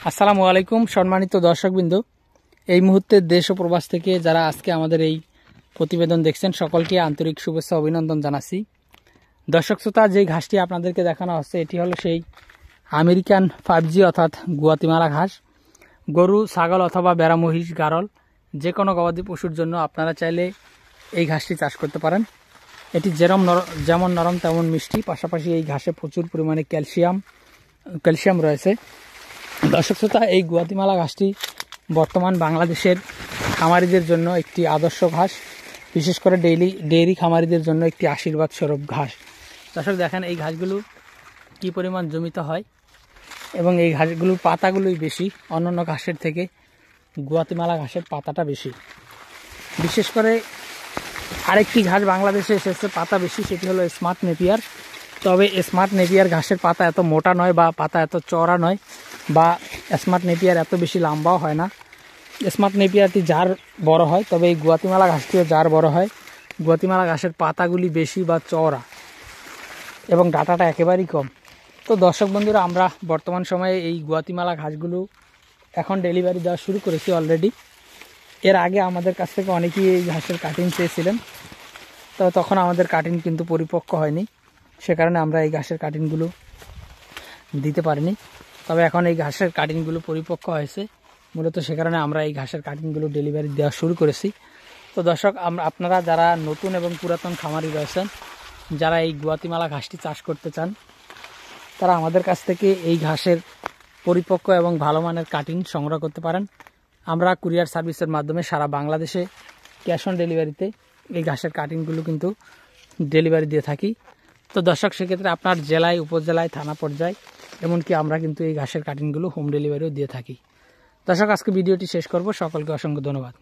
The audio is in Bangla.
আসসালামু আলাইকুম সম্মানিত দর্শকবৃন্দ। এই মুহূর্তে দেশ ও প্রবাস থেকে যারা আজকে আমাদের এই প্রতিবেদন দেখছেন সকলকে আন্তরিক শুভেচ্ছা অভিনন্দন জানাচ্ছি। দর্শক শ্রোতা, যে ঘাসটি আপনাদেরকে দেখানো হচ্ছে এটি হলো সেই আমেরিকান 5G অর্থাৎ গুয়াতিমালা ঘাস। গরু, ছাগল অথবা বেড়া, মহিষ, গারল যে কোনো গবাদি পশুর জন্য আপনারা চাইলে এই ঘাসটি চাষ করতে পারেন। এটি যেমন নরম তেমন মিষ্টি, পাশাপাশি এই ঘাসে প্রচুর পরিমাণে ক্যালসিয়াম রয়েছে। দর্শক শ্রোতা, এই গুয়াতিমালা ঘাসটি বর্তমান বাংলাদেশের খামারিদের জন্য একটি আদর্শ ঘাস, বিশেষ করে ডেইরি খামারিদের জন্য একটি আশীর্বাদ স্বরূপ ঘাস। দর্শক দেখেন এই ঘাসগুলো কি পরিমাণ জমিতে হয় এবং এই ঘাসগুলোর পাতাগুলোই বেশি, অন্যান্য ঘাসের থেকে গুয়াতিমালা ঘাসের পাতাটা বেশি। বিশেষ করে আরেকটি ঘাস বাংলাদেশে এসেছে পাতা বেশি, সেটি হলো স্মার্ট নেপিয়ার। তবে স্মার্ট নেপিয়ার ঘাসের পাতা এত মোটা নয় বা পাতা এত চওড়া নয়, বা স্মার্ট নেপিয়ার এত বেশি লম্বাও হয় না। স্মার্ট নেপিয়ারটি যার বড় হয়, তবে এই গুয়াতিমালা ঘাসটিও যার বড় হয়। গুয়াতিমালা ঘাসের পাতাগুলি বেশি বা চওড়া এবং ডাঁটাটা একেবারেই কম। তো দর্শক বন্ধুরা, আমরা বর্তমান সময়ে এই গুয়াতিমালা ঘাসগুলো এখন ডেলিভারি দেওয়া শুরু করেছি অলরেডি। এর আগে আমাদের কাছ থেকে অনেকেই এই ঘাসের কাটিং চেয়েছিলেন, তো তখন আমাদের কাটিং কিন্তু পরিপক্ক হয়নি, সে কারণে আমরা এই ঘাসের কাটিংগুলো দিতে পারিনি। তবে এখন এই ঘাসের কাটিংগুলো পরিপক্ক হয়েছে, মূলত সে কারণে আমরা এই ঘাসের কাটিংগুলো ডেলিভারি দেওয়া শুরু করেছি। তো দর্শক, আপনারা যারা নতুন এবং পুরাতন খামারি রয়েছেন, যারা এই গুয়াতিমালা ঘাসটি চাষ করতে চান, তারা আমাদের কাছ থেকে এই ঘাসের পরিপক্ক এবং ভালো মানের কাটিং সংগ্রহ করতে পারেন। আমরা কুরিয়ার সার্ভিসের মাধ্যমে সারা বাংলাদেশে ক্যাশ অন ডেলিভারিতে এই ঘাসের কাটিংগুলো কিন্তু ডেলিভারি দিয়ে থাকি। তো দর্শক, সেক্ষেত্রে আপনার জেলায়, উপজেলায়, থানা পর্যায়ে এমনকি আমরা কিন্তু এই ঘাসের কাটিংগুলো হোম ডেলিভারিও দিয়ে থাকি। দর্শক, আজকে ভিডিওটি শেষ করব। সকলকে অসংখ্য ধন্যবাদ।